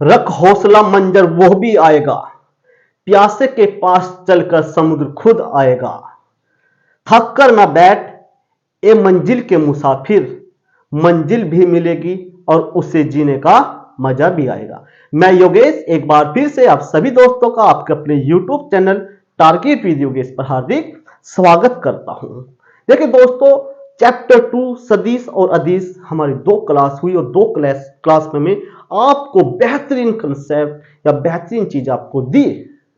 रख हौसला मंजर वो भी आएगा, प्यासे के पास चलकर समुद्र खुद आएगा। थक कर ना बैठ ए मंजिल के मुसाफिर, मंजिल भी मिलेगी और उसे जीने का मजा भी आएगा। मैं योगेश एक बार फिर से आप सभी दोस्तों का आपके अपने YouTube channel target with Yogesh पर हार्दिक स्वागत करता हूं। देखिए दोस्तों, चैप्टर 2 सदिश और अदिश हमारी 2 क्लास हुई और 2 क्लास में आपको बेहतरीन कंसेप्ट या बेहतरीन चीज आपको दी,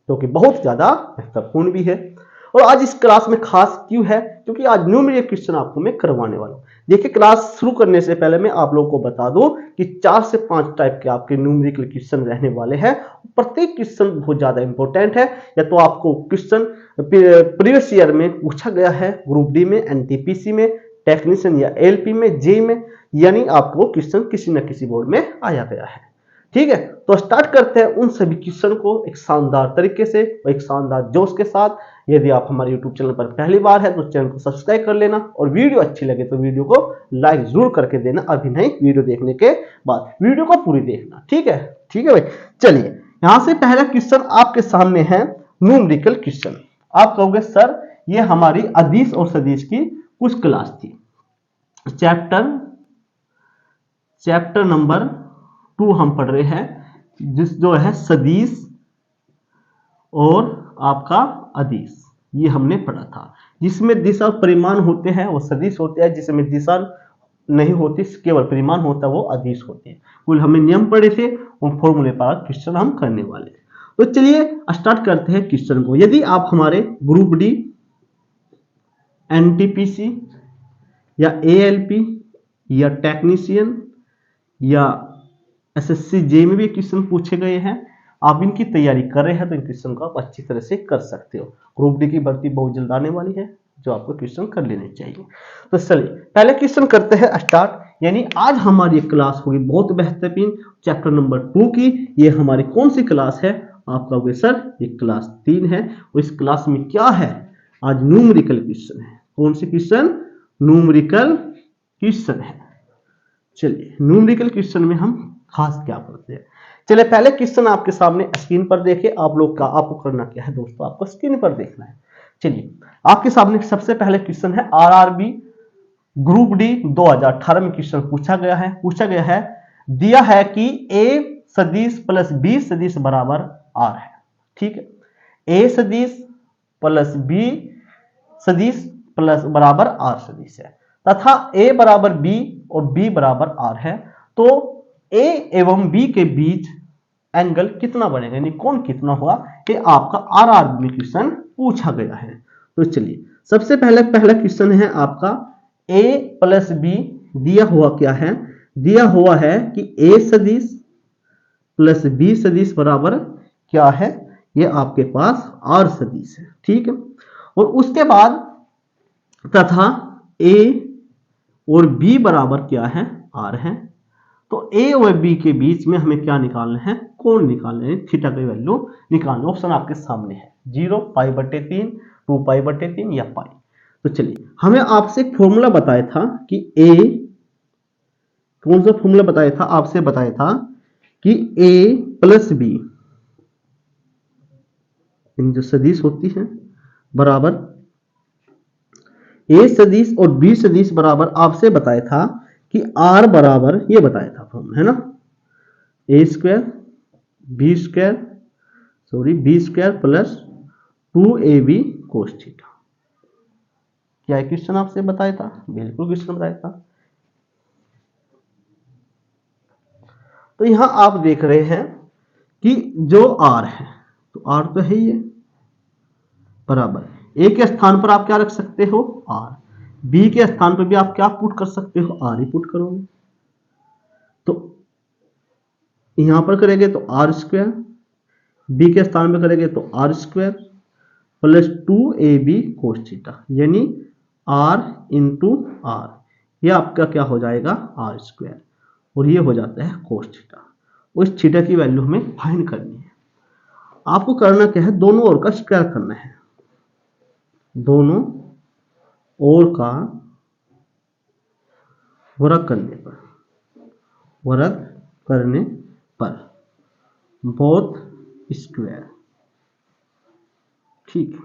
जो कि बहुत ज्यादा महत्वपूर्ण भी है। और आज इस क्लास में खास क्यों है, क्योंकि आज न्यूमेरिकल क्वेश्चन आपको मैं करवाने वाला हूं। देखिए, क्लास शुरू करने से पहले मैं आप लोगों को बता दूं कि 4 से 5 टाइप के आपके न्यूमेरिकल क्वेश्चन रहने वाले हैं। प्रत्येक क्वेश्चन बहुत ज्यादा इंपॉर्टेंट है, या तो आपको क्वेश्चन प्रीवियस ईयर में पूछा गया है, ग्रुप डी में, एनटीपीसी में, टेक्नीशियन या एलपी में, जे में, यानी आपको क्वेश्चन किसी न किसी बोर्ड में आया गया है। ठीक है, तो स्टार्ट करते हैं उन सभी क्वेश्चन को एक शानदार तरीके से और एक शानदार जोश के साथ। यदि आप हमारे YouTube चैनल पर पहली बार है तो चैनल को सब्सक्राइब कर लेना, और वीडियो अच्छी लगे तो वीडियो को लाइक जरूर करके देना। अभी नहीं, वीडियो देखने के बाद वीडियो को पूरी देखना। ठीक है, ठीक है भाई। चलिए, यहां से पहला क्वेश्चन आपके सामने है, न्यूमेरिकल क्वेश्चन। आप कहोगे सर ये हमारी अदिश और सदिश की कुछ क्लास थी। चैप्टर नंबर 2 हम पढ़ रहे हैं, जिस जो है सदिश और आपका अदिश, ये हमने पढ़ा था। जिसमें दिशा और परिमाण होते हैं वो सदिश होते हैं, जिसमें दिशा नहीं होती केवल परिमाण होता है वो अदिश होते हैं। कुल हमने नियम पढ़े थे, उन फॉर्मूले पर क्वेश्चन हम करने वाले। तो चलिए स्टार्ट करते हैं क्वेश्चन को। यदि आप हमारे ग्रुप डी, एनटीपीसी या एएलपी या टेक्नीशियन या एसएससी जे में भी क्वेश्चन पूछे गए हैं, आप इनकी तैयारी कर रहे हैं तो इन क्वेश्चन को आप अच्छी तरह से कर सकते हो। ग्रुप डी की भर्ती बहुत जल्द आने वाली है, जो आपको क्वेश्चन कर लेने चाहिए। तो चलिए पहले क्वेश्चन करते हैं स्टार्ट। यानी आज हमारी क्लास होगी बहुत बेहतरीन, चैप्टर नंबर 2 की। ये हमारी कौन सी क्लास है? आप कहोगे सर ये क्लास 3 है। और इस क्लास में क्या है? आज न्यूमेरिकल क्वेश्चन है। कौन से क्वेश्चन? न्यूमेरिकल क्वेश्चन है। चलिए न्यूमेरिकल क्वेश्चन में हम खास क्या करते हैं, चलिए पहले क्वेश्चन आपके सामने स्क्रीन पर देखिए। आप लोग का आपको करना क्या है दोस्तों, आपको स्क्रीन पर देखना है। चलिए आपके सामने सबसे पहले क्वेश्चन है आरआरबी ग्रुप डी 2018 में क्वेश्चन पूछा गया है, दिया है कि ए सदिश प्लस बी सदिश बराबर आर है। ठीक है, ए सदिश प्लस बी सदिश प्लस बराबर आर सदिश है, तथा ए बराबर बी और बी बराबर आर है। तो ए एवं बी के बीच एंगल कितना बनेगा, यानी कोण कितना होगा, ये आपका आरआरबी में क्वेश्चन पूछा गया है। तो चलिए सबसे पहला क्वेश्चन है आपका, ए प्लस बी दिया हुआ क्या है? दिया हुआ है कि ए सदिश प्लस बी सदिश बराबर क्या है? ये आपके पास आर सदिश है। ठीक है, और उसके बाद तथा ए और बी बराबर क्या है? आर है। तो ए और बी के बीच में हमें क्या निकालना है? कोण निकालना है, थीटा की वैल्यू निकालना। ऑप्शन आपके सामने है, 0, पाई/3, 2 पाई/3 या पाई। तो चलिए हमें आपसे एक फॉर्मूला बताया था कि ए, कौन सा फॉर्मूला बताया था? आपसे बताया था कि ए प्लस बी जो सदिश होती है बराबर ए सदिश और बी सदिश बराबर, आपसे बताया था कि आर बराबर, ये बताया था फॉर्मूला है ना, A square B square B square plus 2ab cos theta. क्या क्वेश्चन आपसे बताया था? बिल्कुल क्वेश्चन बताया था। तो यहां आप देख रहे हैं कि जो आर है, तो आर तो है ही है, बराबर ए के स्थान पर आप क्या रख सकते हो? आर। बी के स्थान पर भी आप क्या पुट कर सकते हो? आर ही पुट करोगे। तो यहां पर करेंगे तो आर स्क्वायर, बी के स्थान पर करेंगे तो R square plus 2ab cos theta, यानी आर इंटू आर, यह आपका क्या हो जाएगा? आर स्क्वायर, और ये हो जाता है कोस थीटा। उस थीटा की वैल्यू हमें फाइंड करनी है। आपको करना क्या है? दोनों ओर का स्क्वायर करना है, दोनों ओर का वर्ग करने पर बोथ स्क्वायर। ठीक,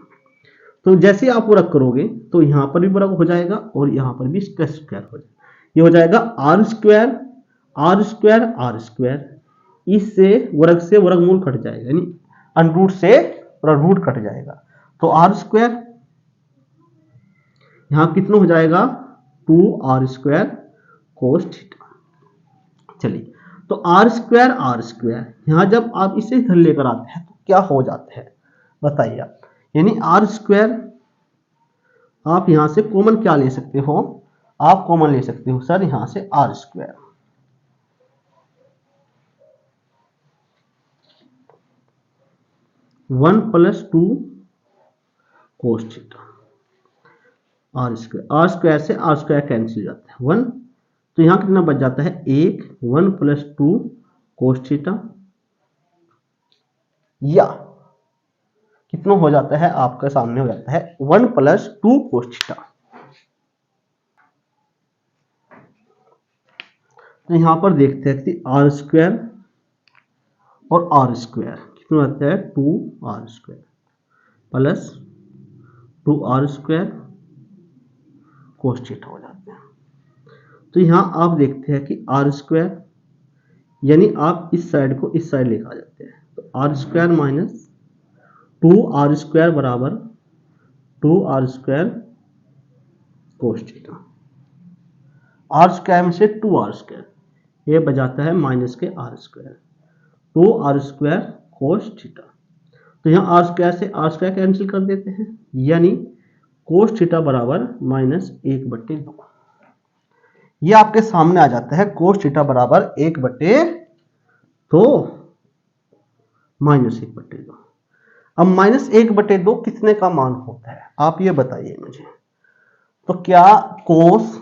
तो जैसे आप वर्क करोगे तो यहां पर भी वर्क हो जाएगा और यहां पर भी इसका स्क्वायर हो जाएगा। ये हो जाएगा R square R square R square, इससे वर्ग से वर्गमूल कट जाएगा, यानी अंडरूट से रूट कट जाएगा। तो आर स्क्वायर यहां कितना हो जाएगा 2r² कोस थीटा। चलिए, तो आर स्क्वायर यहां जब आप इसे इधर लेकर आते हैं तो क्या हो जाता है बताइए आप। यानी आर स्क्वायर आप यहां से कॉमन क्या ले सकते हो, आप कॉमन ले सकते हो सर यहां से R square. 1 + 2 cos theta R square से आर स्क्वायर कैंसिल जाता है 1, तो यहां कितना बच जाता है 1 1 + 2 कोस थीटा, या कितना हो जाता है आपके सामने हो जाता है 1 + 2 कोस थीटा। तो यहां पर देखते हैं कि आर स्क्वायर और आर स्क्वायर कितना आता है 2r² plus 2r² cos theta हो जाते हैं। तो यहां आप देखते हैं कि आर स्क्वायर यानी आप इस साइड को इस साइड लेकर आ जाते हैं, तो r² माइनस 2r² बराबर 2r² कोस थीटा। आर स्क्वायर में से 2r², ये बजाता है माइनस के r², 2r² कोस थीटा। तो यहाँ r² से r² कैंसिल कर देते हैं, यानी कोस थीटा बराबर -1/2। ये आपके सामने आ जाता है कोस थीटा बराबर 1/2 -1/2। अब -1/2 कितने का मान होता है आप ये बताइए मुझे। तो क्या कोस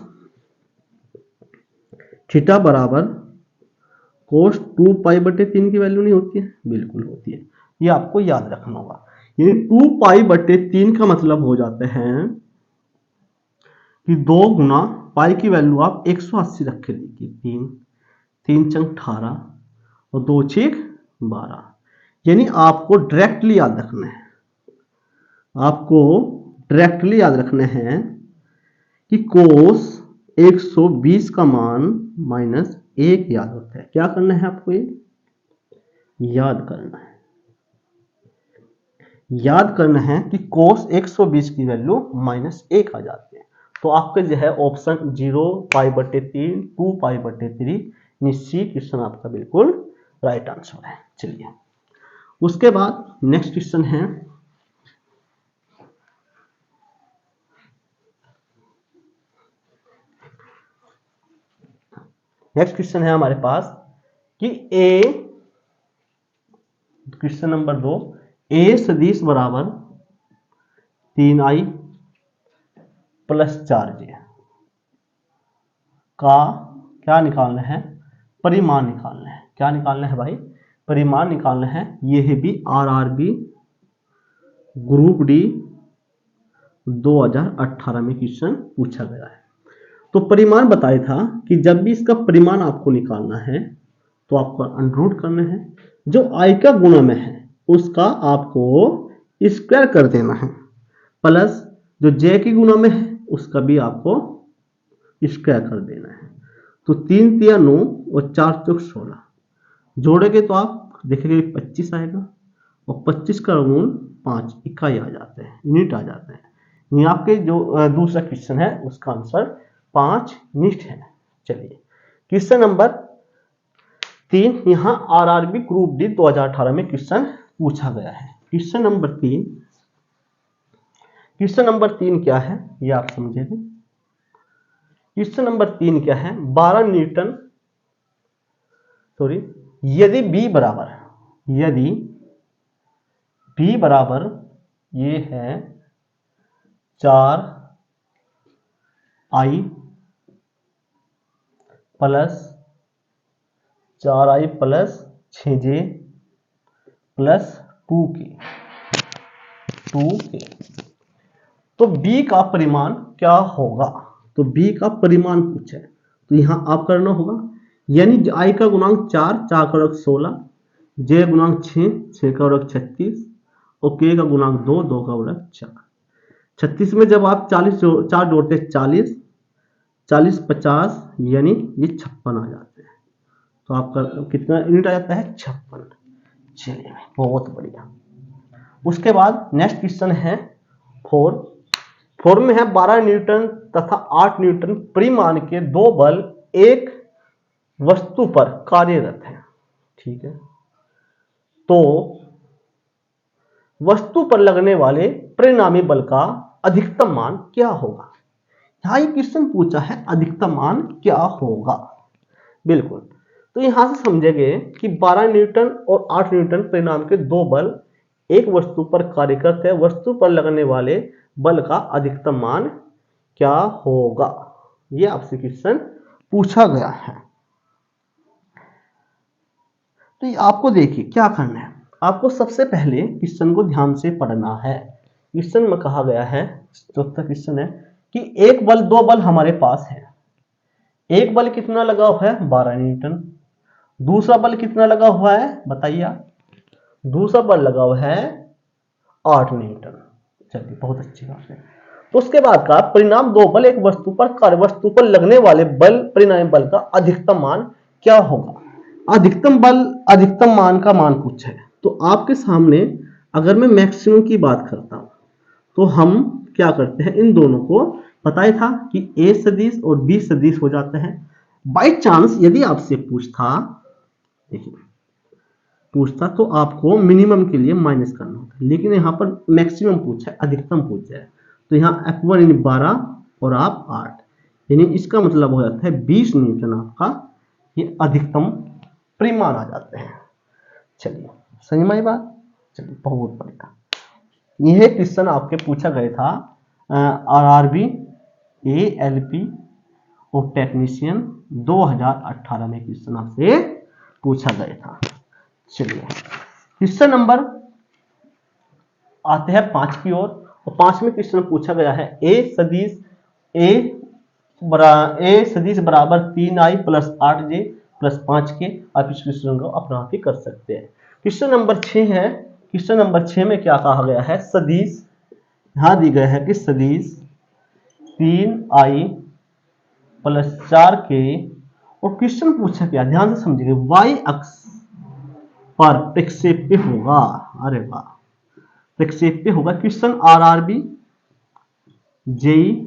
थीटा बराबर कोस 2π/3 की वैल्यू नहीं होती है? बिल्कुल होती है, ये आपको याद रखना होगा। यानी 2π/3 का मतलब हो जाता है कि 2 गुना पाई की वैल्यू आप 180 रख के देखिए, 3 3 चंग 18 और 2 6 12। यानी आपको डायरेक्टली याद रखना है, आपको डायरेक्टली याद रखना है कि कोस 120 का मान -1 याद होता है। क्या करना है आपको, ये याद करना है, याद करना है कि कोस 120 की वैल्यू -1 आ जाती है। तो आपके जो है ऑप्शन 0π/3 2π/3 निश्चित क्वेश्चन आपका बिल्कुल राइट आंसर है। चलिए, उसके बाद नेक्स्ट क्वेश्चन है हमारे पास कि क्वेश्चन नंबर 2, a सदिश बराबर 3i + 4j का क्या निकालना है, परिमाण निकालना है। क्या निकालना है भाई, परिमाण निकालना है। ये है भी RRB ग्रुप डी 2018 में क्वेश्चन पूछा गया है। तो परिमाण बताया था कि जब भी इसका परिमाण आपको निकालना है तो आपको अंडररूट करना है, जो i का गुणा में है उसका आपको स्क्वायर कर देना है, प्लस जो j की गुणा में है उसका भी आपको स्क्वायर कर देना है। तो 3 × 9 और 4 × 16 जोड़ेंगे तो आप देखेंगे 25 आएगा, और 25 का वर्गमूल 5 इकाई आ जाते हैं, यूनिट आ जाते हैं। ये आपके जो दूसरा क्वेश्चन है उसका आंसर 5 यूनिट है। चलिए, क्वेश्चन नंबर 3, यहाँ RRB ग्रुप डी 2018 में क्वेश्चन पूछा गया है। क्वेश्चन नंबर 3 क्या है ये आप समझेंगे। क्वेश्चन नंबर 3 क्या है, 12 न्यूटन, सॉरी, यदि B बराबर ये है 4i + 4i + 6j + 2k, तो B का परिमाण क्या होगा। तो B का परिमाण पूछा है, तो यहां आप करना होगा, यानी i का गुणांक 4 का वर्ग 16, जे गुणांक 6, 6 का वर्ग 36 और के का गुणांक 2, 2 का वर्ग 4। 36 में जब आप 4 जोड़ते 40, 40 50 यानी ये 56 आ जाते हैं। तो आपका कितना यूनिट आ जाता है? 56। चलिए बहुत बढ़िया। उसके बाद नेक्स्ट क्वेश्चन है 4 में है 12 न्यूटन तथा 8 न्यूटन परिमाण के दो बल एक वस्तु पर कार्यरत है। ठीक है, तो वस्तु पर लगने वाले परिणामी बल का अधिकतम मान क्या होगा? यहां ये क्वेश्चन पूछा है अधिकतम मान क्या होगा। बिल्कुल, तो यहां से समझेंगे कि 12 न्यूटन और 8 न्यूटन परिणाम के दो बल एक वस्तु पर कार्य करते हैं, वस्तु पर लगने वाले बल का अधिकतम मान क्या होगा, यह आपसे क्वेश्चन पूछा गया है। तो आपको देखिए क्या करना है, आपको सबसे पहले क्वेश्चन को ध्यान से पढ़ना है। क्वेश्चन में कहा गया है, चौथा क्वेश्चन है कि एक बल दो बल हमारे पास है। एक बल कितना लगा हुआ है? 12 न्यूटन। दूसरा बल कितना लगा हुआ है बताइए आप? दूसरा बल लगा हुआ है 8 न्यूटन। चलिए बहुत अच्छी बात है। तो उसके बाद का परिणाम दो बल एक वस्तु पर कार्य, वस्तु पर लगने वाले बल परिणामी बल का अधिकतम मान क्या होगा? अधिकतम बल अधिकतम मान का मान पूछा है। तो आपके सामने अगर मैं मैक्सिमम की बात करता हूं तो हम क्या करते हैं, इन दोनों को पता ही था कि ए सदिश और बी सदिश हो जाते हैं। बाई चांस यदि आपसे पूछता तो आपको मिनिमम के लिए माइनस करना होता है, लेकिन यहां पर मैक्सिमम पूछा है, अधिकतम पूछा है। तो यहां F1 यानी 12 और आप 8, यानी इसका मतलब हो जाता है 20 न्यूटन आपका ये अधिकतम परिमाण आ जाते हैं। चलिए समझ में आई बात? चलिए बहुत बढ़िया। यह क्वेश्चन आपके पूछा गया था RRB, ALP और टेक्नीशियन 2018 में क्वेश्चन आपसे पूछा गया था। चलिए क्वेश्चन नंबर आते हैं 5 की ओर, और 5वें क्वेश्चन पूछा गया है ए सदिश बराबर 3i plus 8j plus 5k। आप इस क्वेश्चन को अपना आप ही कर सकते हैं। क्वेश्चन नंबर 6 है। क्वेश्चन नंबर 6 में क्या कहा गया है? सदिश यहां दी गया है कि सदिश 3i प्लस 4k, और क्वेश्चन पूछा क्या, ध्यान से समझिए, y अक्ष पर प्रक्षेप्य होगा। अरे वाह, प्रक्षेप्य होगा। क्वेश्चन RRB JEE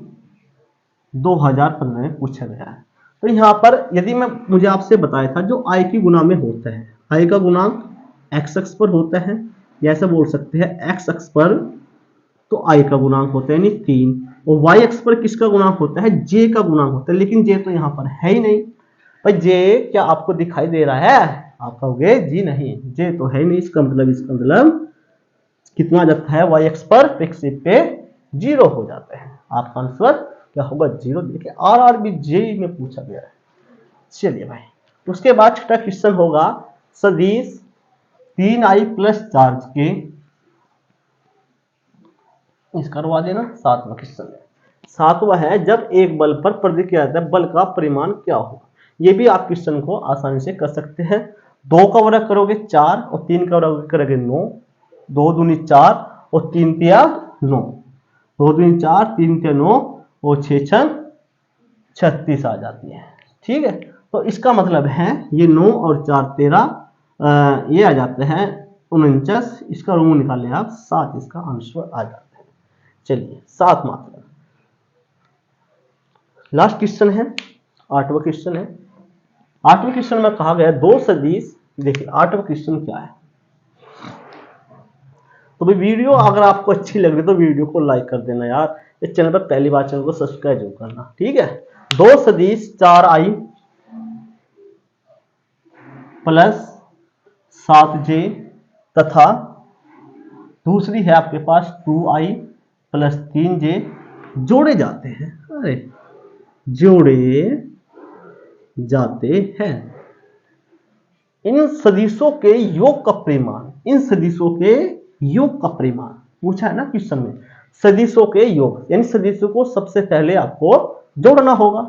2015 में पूछा गया है। तो यहां पर यदि मुझे आपसे बताया था जो i की गुना में होता है, i का गुणांक x अक्ष पर होता है, या ऐसा बोल सकते हैं x अक्ष पर तो i का गुणांक होता है यानी 3, और y अक्ष पर किसका गुणांक होता है? j का गुणांक होता है। लेकिन j तो यहां पर है ही नहीं भाई। j क्या आपको दिखाई दे रहा है? आप कहोगे जी नहीं, j तो है नहीं। इसका मतलब कितना जाता है? y अक्ष पर प्रक्षेप्य 0 हो जाता है। आपका आंसर क्या होगा? 0। देखिए RRB JEE में पूछा गया है। चलिए भाई, उसके बाद छठा क्वेश्चन होगा सदिश 3i प्लस 4k। इस करवा देना। 7वां क्वेश्चन है। 7वां है जब एक बल पर प्रयोग किया जाता है बल का परिमाण क्या होगा? ये भी आप क्वेश्चन को आसानी से कर सकते हैं। 2 का वर्ग करोगे 4 और 3 का वर्ग करोगे 9, 2 दूनी 4 और 3 तिया 9, 2 दूनी 4, 3 तिया 9 और 6 छह 36 आ जाती है। ठीक है, तो इसका मतलब है ये 9 और 4 13, ये आ जाते हैं 49। इसका रूम निकालें आप 7, इसका आंसर आ जाता है। चलिए 7 मात्रा। लास्ट क्वेश्चन है, 8वां क्वेश्चन है। 8वें क्वेश्चन में कहा गया दो सदिश। देखिए 8वां क्वेश्चन क्या है। तो भाई वीडियो अगर आपको अच्छी लग रही तो वीडियो को लाइक कर देना यार। इस चैनल पर पहली बार चैनल को सब्सक्राइब जरूर करना। ठीक है, दो सदिश 4i प्लस 7j तथा दूसरी है आपके पास 2i प्लस 3j जोड़े जाते हैं। अरे जोड़े जाते हैं। इन सदिशों के योग का परिमाण, इन सदिशों के योग का परिमाण पूछा है ना क्वेश्चन में। सदिशों के योग यानी सदिशों को सबसे पहले आपको जोड़ना होगा।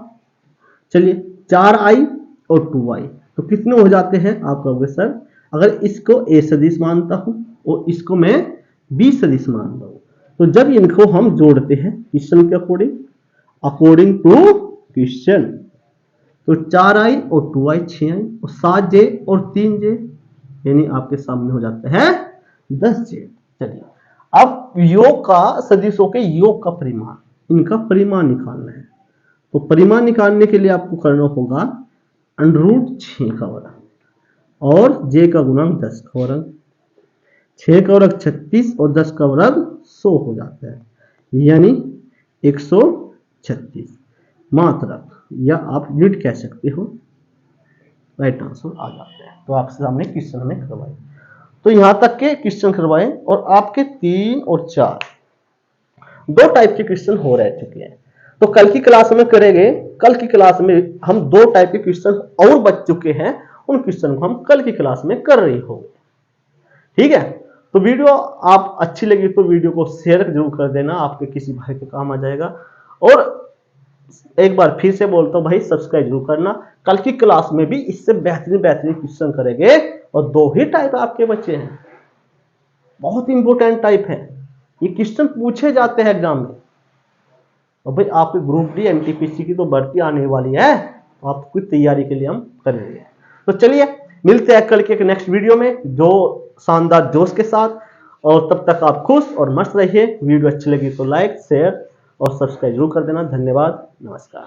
चलिए 4i और 2i तो कितने हो जाते हैं? आप कहोगे सर अगर इसको ए सदिश मानता हूं और इसको मैं बी सदिश मानता हूं, तो जब इनको हम जोड़ते हैं क्वेश्चन के अकॉर्डिंग, अकॉर्डिंग टू क्वेश्चन, तो 4i और 2i 6i और 7j और 3j, यानी आपके सामने हो जाता है 10j। चलिए अब योग का सदिशों के योग का परिमाण, इनका परिमाण निकालना है। तो परिमाण निकालने के लिए आपको करना होगा √6 का वर्ग और j का गुणांक 10 का वर्ग, 6 का वर्ग 36 और 10 का वर्ग 100 हो जाता है, यानी 136 मात्रक, या आप यूनिट कह सकते हो, राइट आंसर आ जाते हैं। तो आपके सामने क्वेश्चन हमें करवाए, तो यहां तक के क्वेश्चन करवाए और आपके 3 और 4 दो टाइप के क्वेश्चन हो रह चुके हैं। तो कल की क्लास में करेंगे, कल की क्लास में हम 2 टाइप के क्वेश्चन और बच चुके हैं, उन क्वेश्चन को हम कल की क्लास में कर रहे होंगे। ठीक है, तो वीडियो आप अच्छी लगी तो वीडियो को शेयर जरूर कर देना, आपके किसी भाई के काम आ जाएगा। और एक बार फिर से बोलता हूं भाई, सब्सक्राइब जरूर करना। कल की क्लास में भी इससे बेहतरीन बेहतरीन क्वेश्चन करेंगे, और 2 ही टाइप आपके बच्चे हैं, बहुत इंपॉर्टेंट टाइप है, ये क्वेश्चन पूछे जाते हैं एग्जाम में। और भाई आपके ग्रुप डी एनटीपीसी की तो भर्ती आने वाली है, तो आपकी तैयारी के लिए हम करेंगे। तो चलिए मिलते हैं कल के एक नेक्स्ट वीडियो में जो शानदार जोश के साथ, और तब तक आप खुश और मस्त रहिए। वीडियो अच्छी लगी तो लाइक शेयर और सब्सक्राइब जरूर कर देना। धन्यवाद, नमस्कार।